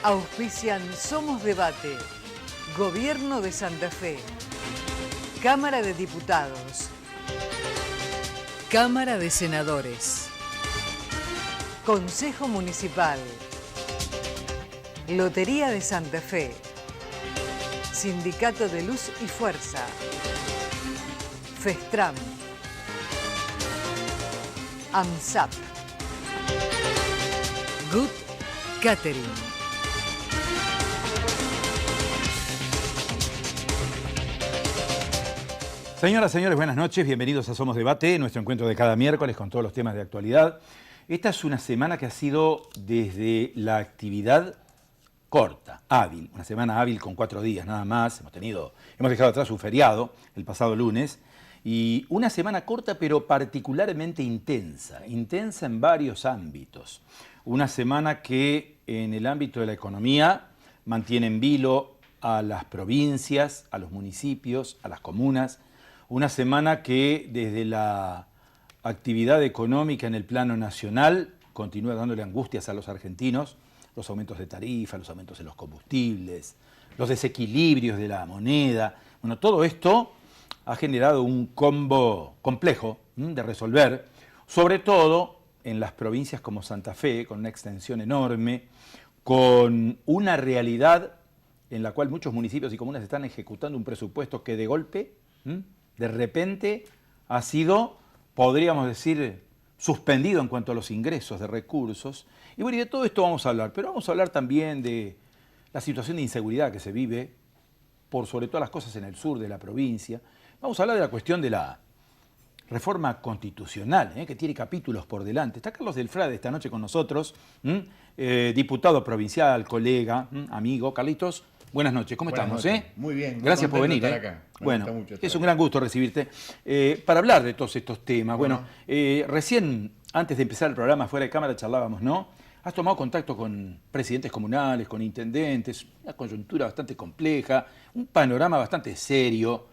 Auspician Somos Debate, Gobierno de Santa Fe, Cámara de Diputados, Cámara de Senadores, Consejo Municipal, Lotería de Santa Fe, Sindicato de Luz y Fuerza, Festram, AMSAP, Good Catering. Señoras, señores, buenas noches. Bienvenidos a Somos Debate, nuestro encuentro de cada miércoles con todos los temas de actualidad. Esta es una semana que ha sido desde la actividad corta, hábil. Una semana hábil con 4 días nada más. Hemos dejado atrás un feriado el pasado lunes. Y una semana corta pero particularmente intensa. Intensa en varios ámbitos. Una semana que en el ámbito de la economía mantiene en vilo a las provincias, a los municipios, a las comunas. Una semana que desde la actividad económica en el plano nacional continúa dándole angustias a los argentinos, los aumentos de tarifa, los aumentos en los combustibles, los desequilibrios de la moneda. Bueno, todo esto ha generado un combo complejo de resolver, sobre todo en las provincias como Santa Fe, con una extensión enorme, con una realidad en la cual muchos municipios y comunas están ejecutando un presupuesto que de golpe, de repente, ha sido, podríamos decir, suspendido en cuanto a los ingresos de recursos. Y bueno, y de todo esto vamos a hablar, pero vamos a hablar también de la situación de inseguridad que se vive, por sobre todas las cosas en el sur de la provincia. Vamos a hablar de la cuestión de la reforma constitucional, que tiene capítulos por delante. Está Carlos Delfrade esta noche con nosotros, diputado provincial, colega, amigo. Carlitos, buenas noches, ¿cómo estamos? Muy bien. Gracias por venir. Acá. Bueno, es un gran gusto recibirte para hablar de todos estos temas. Bueno, recién, antes de empezar el programa, fuera de cámara charlábamos, ¿no? Has tomado contacto con presidentes comunales, con intendentes, una coyuntura bastante compleja, un panorama bastante serio,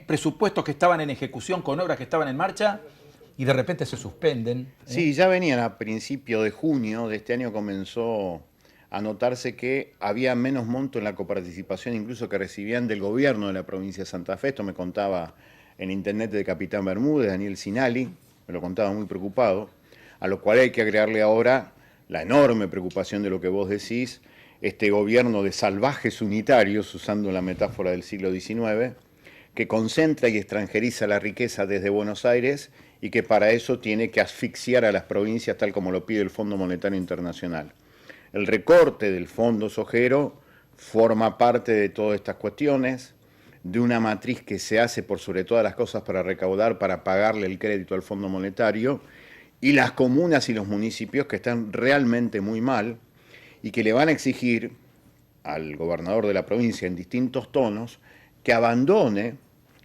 presupuestos que estaban en ejecución con obras que estaban en marcha y de repente se suspenden. Sí, ya venían a principio de junio de este año, comenzó a notarse que había menos monto en la coparticipación incluso que recibían del gobierno de la provincia de Santa Fe. Esto me contaba el intendente de Capitán Bermúdez, Daniel Sinali, me lo contaba muy preocupado, a lo cual hay que agregarle ahora la enorme preocupación de lo que vos decís, este gobierno de salvajes unitarios, usando la metáfora del siglo XIX, que concentra y extranjeriza la riqueza desde Buenos Aires y que para eso tiene que asfixiar a las provincias tal como lo pide el Fondo Monetario Internacional. El recorte del Fondo Sojero forma parte de todas estas cuestiones, de una matriz que se hace por sobre todas las cosas para recaudar, para pagarle el crédito al Fondo Monetario, y las comunas y los municipios que están realmente muy mal y que le van a exigir al gobernador de la provincia en distintos tonos que abandone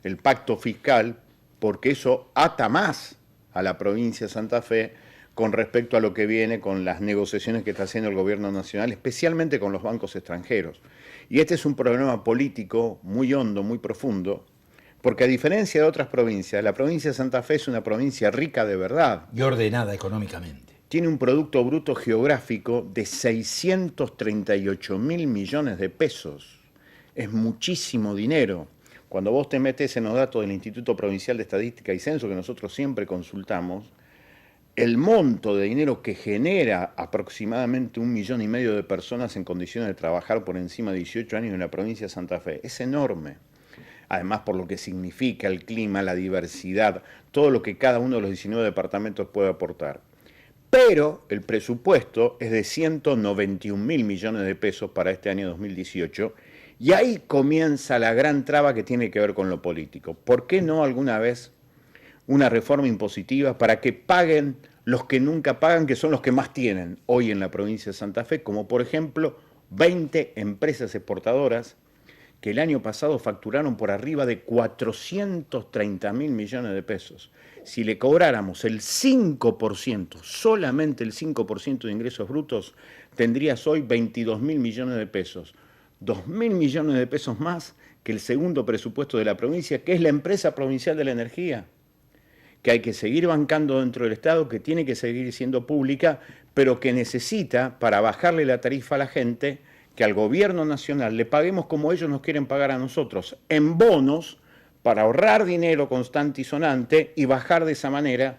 el pacto fiscal porque eso ata más a la provincia de Santa Fe con respecto a lo que viene con las negociaciones que está haciendo el gobierno nacional, especialmente con los bancos extranjeros. Y este es un problema político muy hondo, muy profundo, porque a diferencia de otras provincias, la provincia de Santa Fe es una provincia rica de verdad. Y ordenada económicamente. Tiene un Producto Bruto Geográfico de 638.000 millones de pesos. Es muchísimo dinero. Cuando vos te metes en los datos del Instituto Provincial de Estadística y Censo, que nosotros siempre consultamos, el monto de dinero que genera aproximadamente 1,5 millones de personas en condiciones de trabajar por encima de 18 años en la provincia de Santa Fe es enorme. Además, por lo que significa el clima, la diversidad, todo lo que cada uno de los 19 departamentos puede aportar. Pero el presupuesto es de 191.000 millones de pesos para este año 2018 y ahí comienza la gran traba que tiene que ver con lo político. ¿Por qué no alguna vez una reforma impositiva para que paguen los que nunca pagan, que son los que más tienen hoy en la provincia de Santa Fe, como por ejemplo 20 empresas exportadoras que el año pasado facturaron por arriba de 430.000 millones de pesos? Si le cobráramos el 5%, solamente el 5% de ingresos brutos, tendrías hoy 22.000 millones de pesos. 2.000 millones de pesos más que el segundo presupuesto de la provincia, que es la empresa provincial de la energía, que hay que seguir bancando dentro del Estado, que tiene que seguir siendo pública, pero que necesita, para bajarle la tarifa a la gente, que al gobierno nacional le paguemos como ellos nos quieren pagar a nosotros, en bonos, para ahorrar dinero constante y sonante y bajar de esa manera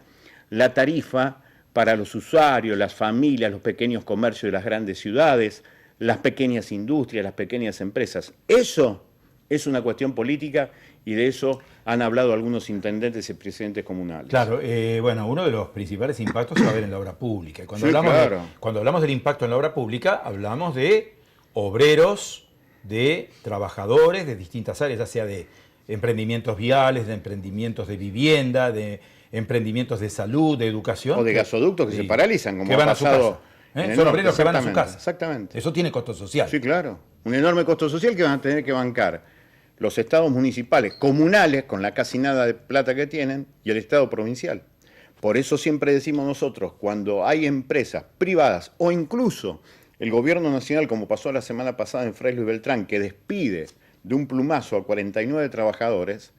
la tarifa para los usuarios, las familias, los pequeños comercios de las grandes ciudades, las pequeñas industrias, las pequeñas empresas. Eso es una cuestión política y de eso han hablado algunos intendentes y presidentes comunales. Claro, bueno, uno de los principales impactos se va a ver en la obra pública. Y cuando, Sí, claro. cuando hablamos del impacto en la obra pública, hablamos de obreros, de trabajadores de distintas áreas, ya sea de emprendimientos viales, de emprendimientos de vivienda, de emprendimientos de salud, de educación. O de gasoductos que se paralizan, como que van ha a su pasado. casa. en el Son norte. obreros que van a su casa. Exactamente. Eso tiene costo social. Sí, claro. Un enorme costo social que van a tener que bancar los estados municipales, comunales, con la casi nada de plata que tienen, y el estado provincial. Por eso siempre decimos nosotros, cuando hay empresas privadas o incluso el gobierno nacional, como pasó la semana pasada en Fresno y Beltrán, que despide de un plumazo a 49 trabajadores,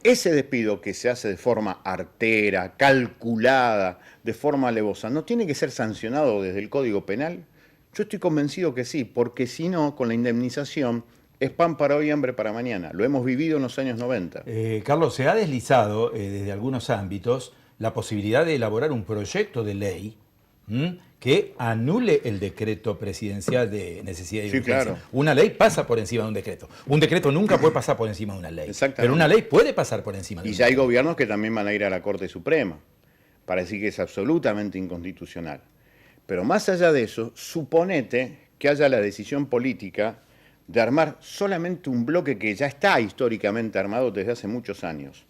ese despido que se hace de forma artera, calculada, de forma alevosa, ¿no tiene que ser sancionado desde el Código Penal? Yo estoy convencido que sí, porque si no, con la indemnización es pan para hoy y hambre para mañana. Lo hemos vivido en los años 90. Carlos, se ha deslizado desde algunos ámbitos la posibilidad de elaborar un proyecto de ley que anule el decreto presidencial de necesidad y Sí, urgencia. claro. Una ley pasa por encima de un decreto. Un decreto nunca puede pasar por encima de una ley. Exactamente. Pero una ley puede pasar por encima de Y una ya hay ley. gobiernos que también van a ir a la Corte Suprema para decir que es absolutamente inconstitucional. Pero más allá de eso, suponete que haya la decisión política de armar solamente un bloque que ya está históricamente armado desde hace muchos años.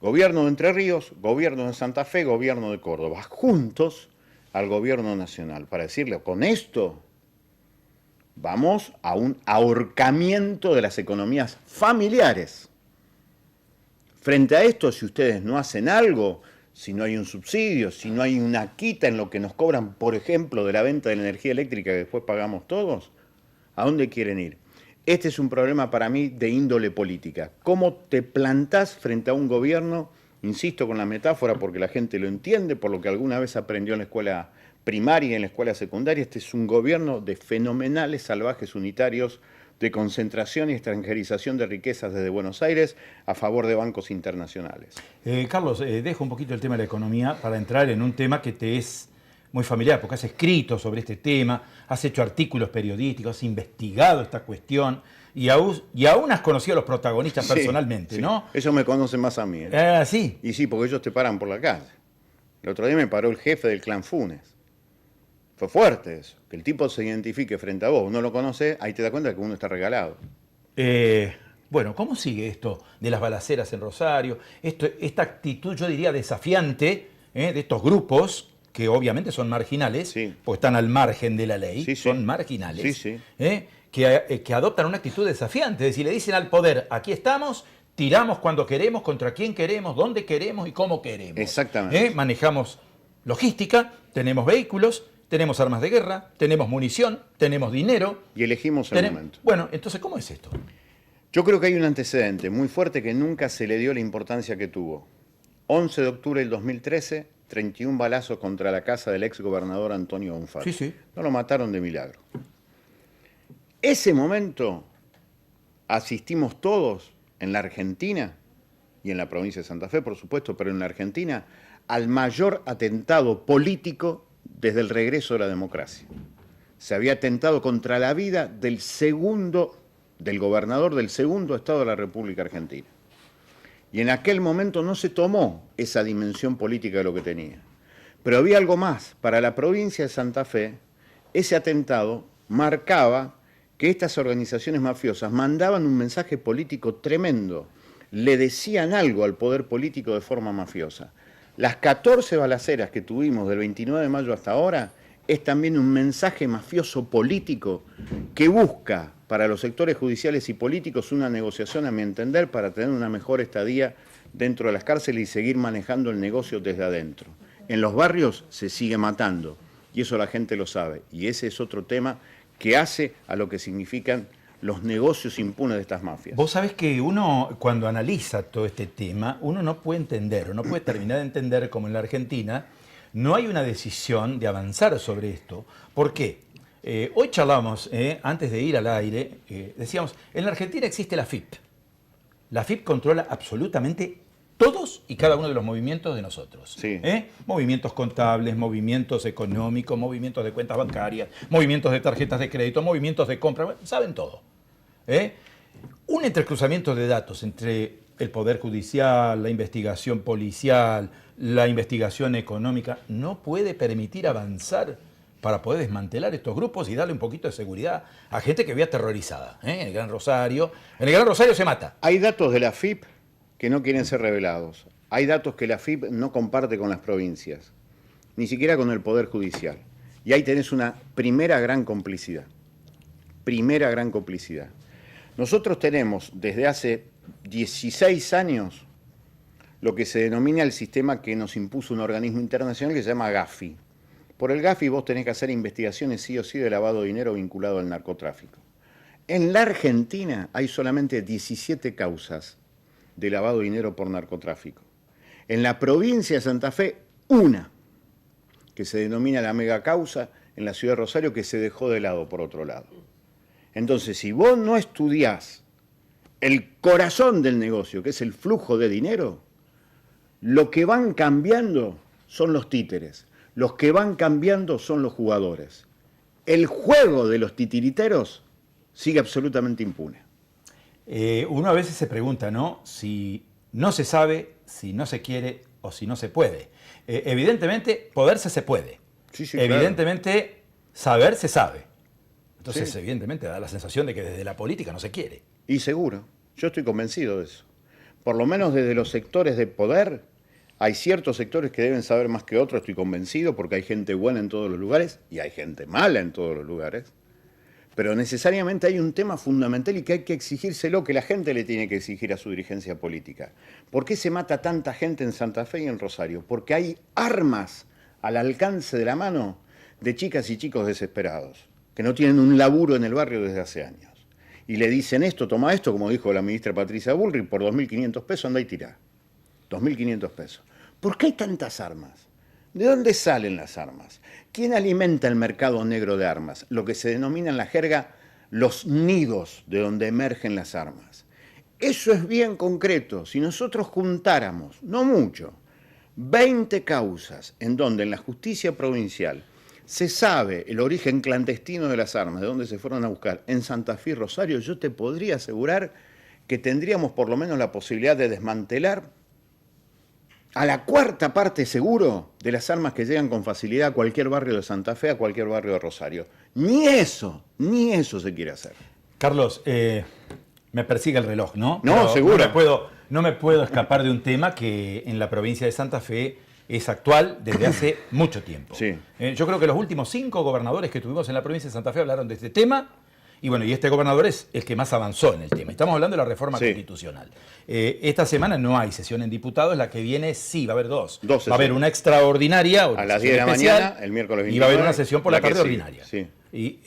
Gobierno de Entre Ríos, gobierno de Santa Fe, gobierno de Córdoba, juntos al gobierno nacional, para decirle, con esto vamos a un ahorcamiento de las economías familiares. Frente a esto, si ustedes no hacen algo, si no hay un subsidio, si no hay una quita en lo que nos cobran, por ejemplo, de la venta de la energía eléctrica que después pagamos todos, ¿a dónde quieren ir? Este es un problema para mí de índole política. ¿Cómo te plantás frente a un gobierno? Insisto con la metáfora porque la gente lo entiende, por lo que alguna vez aprendió en la escuela primaria y en la escuela secundaria. Este es un gobierno de fenomenales salvajes unitarios, de concentración y extranjerización de riquezas desde Buenos Aires a favor de bancos internacionales. Carlos, dejo un poquito el tema de la economía para entrar en un tema que te es muy familiar, porque has escrito sobre este tema, has hecho artículos periodísticos, has investigado esta cuestión y aún has conocido a los protagonistas personalmente, sí. ¿no? Ellos me conocen más a mí. Sí. Y sí, porque ellos te paran por la calle. El otro día me paró el jefe del clan Funes. Fue fuerte eso, que el tipo se identifique frente a vos, no lo conoce, ahí te das cuenta que uno está regalado. Bueno, ¿cómo sigue esto de las balaceras en Rosario? Esta actitud, yo diría, desafiante de estos grupos que obviamente son marginales, Sí. pues están al margen de la ley, Sí, sí. son marginales, Sí, que adoptan una actitud desafiante, es decir, le dicen al poder, aquí estamos, tiramos cuando queremos, contra quién queremos, dónde queremos y cómo queremos. Exactamente. Manejamos logística, tenemos vehículos, tenemos armas de guerra, tenemos munición, tenemos dinero. Y elegimos el momento. Bueno, entonces, ¿cómo es esto? Yo creo que hay un antecedente muy fuerte que nunca se le dio la importancia que tuvo. 11 de octubre del 2013, 31 balazos contra la casa del ex gobernador Antonio Bonfatti. Sí, sí. No lo mataron de milagro. Ese momento asistimos todos en la Argentina y en la provincia de Santa Fe, por supuesto, pero en la Argentina, al mayor atentado político desde el regreso de la democracia. Se había atentado contra la vida del gobernador del segundo estado de la República Argentina. Y en aquel momento no se tomó esa dimensión política de lo que tenía. Pero había algo más. Para la provincia de Santa Fe, ese atentado marcaba que estas organizaciones mafiosas mandaban un mensaje político tremendo. Le decían algo al poder político de forma mafiosa. Las 14 balaceras que tuvimos del 29 de mayo hasta ahora es también un mensaje mafioso político que busca para los sectores judiciales y políticos una negociación, a mi entender, para tener una mejor estadía dentro de las cárceles y seguir manejando el negocio desde adentro. En los barrios se sigue matando y eso la gente lo sabe. Y ese es otro tema que hace a lo que significan los negocios impunes de estas mafias. Vos sabés que uno, cuando analiza todo este tema, uno no puede entender, o no puede terminar de entender como en la Argentina, no hay una decisión de avanzar sobre esto. ¿Por qué? Hoy charlamos, antes de ir al aire, decíamos, en la Argentina existe la FIP. La FIP controla absolutamente todos y cada uno de los movimientos de nosotros. Sí. Movimientos contables, movimientos económicos, movimientos de cuentas bancarias, movimientos de tarjetas de crédito, movimientos de compra, bueno, saben todo. Un entrecruzamiento de datos entre el Poder Judicial, la investigación policial, la investigación económica, no puede permitir avanzar para poder desmantelar estos grupos y darle un poquito de seguridad a gente que vive aterrorizada. En el Gran Rosario. En el Gran Rosario se mata. Hay datos de la FIP que no quieren ser revelados. Hay datos que la FIP no comparte con las provincias, ni siquiera con el Poder Judicial. Y ahí tenés una primera gran complicidad. Primera gran complicidad. Nosotros tenemos desde hace 16 años lo que se denomina el sistema que nos impuso un organismo internacional que se llama Gafi. Por el Gafi vos tenés que hacer investigaciones sí o sí de lavado de dinero vinculado al narcotráfico. En la Argentina hay solamente 17 causas de lavado de dinero por narcotráfico. En la provincia de Santa Fe, una, que se denomina la mega causa en la ciudad de Rosario, que se dejó de lado por otro lado. Entonces, si vos no estudiás el corazón del negocio, que es el flujo de dinero, lo que van cambiando son los títeres, los que van cambiando son los jugadores. El juego de los titiriteros sigue absolutamente impune. Uno a veces se pregunta, ¿no? Si no se sabe, si no se quiere o si no se puede. Evidentemente, poderse se puede. Sí, Evidentemente, saber se sabe. Entonces, Sí. evidentemente, da la sensación de que desde la política no se quiere. Y seguro, yo estoy convencido de eso. Por lo menos desde los sectores de poder, hay ciertos sectores que deben saber más que otros, estoy convencido, porque hay gente buena en todos los lugares y hay gente mala en todos los lugares. Pero necesariamente hay un tema fundamental y que hay que exigírselo, que la gente le tiene que exigir a su dirigencia política. ¿Por qué se mata tanta gente en Santa Fe y en Rosario? Porque hay armas al alcance de la mano de chicas y chicos desesperados, que no tienen un laburo en el barrio desde hace años. Y le dicen esto, toma esto, como dijo la ministra Patricia Bullrich, por 2.500 pesos anda y tirá. 2.500 pesos. ¿Por qué hay tantas armas? ¿De dónde salen las armas? ¿Quién alimenta el mercado negro de armas? Lo que se denomina en la jerga los nidos de donde emergen las armas. Eso es bien concreto. Si nosotros juntáramos, no mucho, 20 causas en donde en la justicia provincial se sabe el origen clandestino de las armas, de dónde se fueron a buscar, en Santa Fe y Rosario, yo te podría asegurar que tendríamos por lo menos la posibilidad de desmantelar a la cuarta parte seguro de las armas que llegan con facilidad a cualquier barrio de Santa Fe, a cualquier barrio de Rosario. Ni eso se quiere hacer. Carlos, me persigue el reloj, ¿no? No, Pero seguro. No me puedo escapar de un tema que en la provincia de Santa Fe es actual desde hace mucho tiempo. Sí. Yo creo que los últimos 5 gobernadores que tuvimos en la provincia de Santa Fe hablaron de este tema. Y bueno, y este gobernador es el que más avanzó en el tema. Estamos hablando de la reforma constitucional. Esta semana no hay sesión en diputados, la que viene sí, va a haber dos. Va a haber una extraordinaria, a las 10 de la mañana, el miércoles 29. Y va a haber una sesión por la tarde sigue, ordinaria. Sí. Y,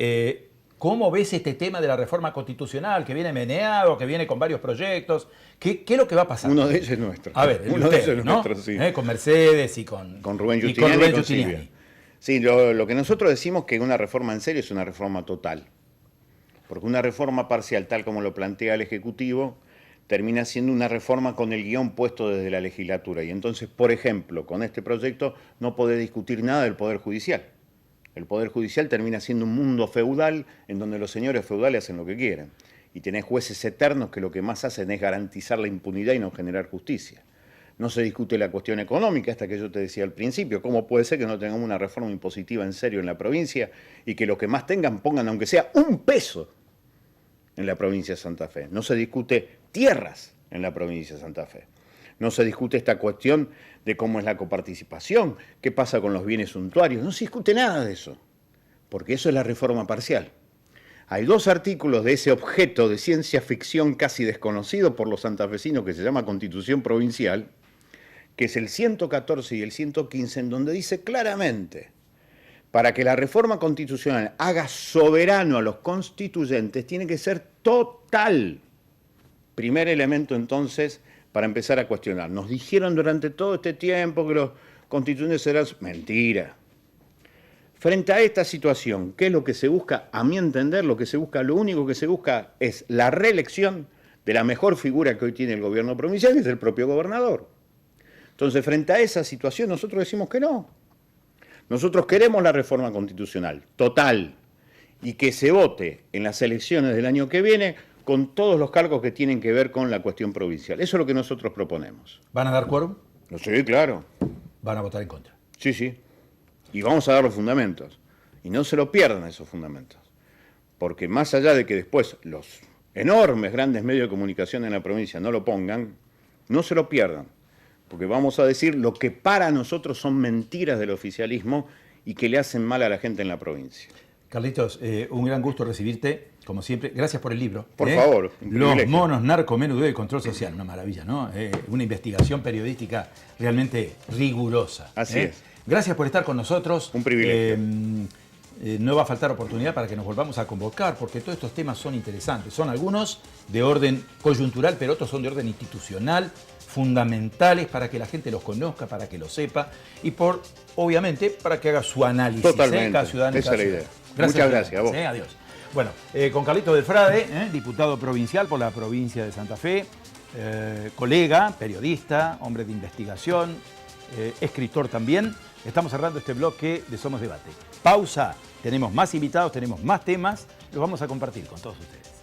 ¿cómo ves este tema de la reforma constitucional que viene meneado, que viene con varios proyectos? ¿Qué es lo que va a pasar? Uno de ellos es nuestro. A ver, uno de ellos es ¿no? nuestro, sí. Con Mercedes y con Rubén y Giustiniani. con Rubén Giustiniani. Sí, lo que nosotros decimos que una reforma en serio es una reforma total. Porque una reforma parcial, tal como lo plantea el Ejecutivo, termina siendo una reforma con el guión puesto desde la legislatura. Y entonces, por ejemplo, con este proyecto no podés discutir nada del Poder Judicial. El Poder Judicial termina siendo un mundo feudal en donde los señores feudales hacen lo que quieren. Y tenés jueces eternos que lo que más hacen es garantizar la impunidad y no generar justicia. No se discute la cuestión económica, esta que yo te decía al principio. ¿Cómo puede ser que no tengamos una reforma impositiva en serio en la provincia y que los que más tengan pongan, aunque sea un peso, en la provincia de Santa Fe? No se discute tierras en la provincia de Santa Fe. No se discute esta cuestión de cómo es la coparticipación, qué pasa con los bienes suntuarios. No se discute nada de eso, porque eso es la reforma parcial. Hay 2 artículos de ese objeto de ciencia ficción casi desconocido por los santafesinos que se llama Constitución Provincial, que es el 114 y el 115, en donde dice claramente: para que la reforma constitucional haga soberano a los constituyentes, tiene que ser total. Primer elemento, entonces, para empezar a cuestionar. Nos dijeron durante todo este tiempo que los constituyentes serán... Mentira. Frente a esta situación, ¿qué es lo que se busca? A mi entender, lo único que se busca es la reelección de la mejor figura que hoy tiene el gobierno provincial, que es el propio gobernador. Entonces, frente a esa situación, nosotros decimos que no. Nosotros queremos la reforma constitucional, total, y que se vote en las elecciones del año que viene con todos los cargos que tienen que ver con la cuestión provincial. Eso es lo que nosotros proponemos. ¿Van a dar quórum? Sí, claro. ¿Van a votar en contra? Sí, sí. Y vamos a dar los fundamentos. Y no se lo pierdan esos fundamentos. Porque más allá de que después los enormes, grandes medios de comunicación en la provincia no lo pongan, no se lo pierdan. Porque vamos a decir lo que para nosotros son mentiras del oficialismo y que le hacen mal a la gente en la provincia. Carlitos, un gran gusto recibirte, como siempre. Gracias por el libro. Por favor. Los monos, narcomenudeo y control social. Una maravilla, ¿no? Una investigación periodística realmente rigurosa. Así es. Gracias por estar con nosotros. Un privilegio. No va a faltar oportunidad para que nos volvamos a convocar, porque todos estos temas son interesantes. Son algunos de orden coyuntural, pero otros son de orden institucional, fundamentales para que la gente los conozca, para que los sepa y obviamente, para que haga su análisis. Totalmente. Cada ciudadano. Esa es la idea. Gracias, muchas gracias a vos. Adiós. Bueno, con Carlitos del Frade, diputado provincial por la provincia de Santa Fe, colega, periodista, hombre de investigación, escritor también. Estamos cerrando este bloque de Somos Debate. Pausa, tenemos más invitados, tenemos más temas, los vamos a compartir con todos ustedes.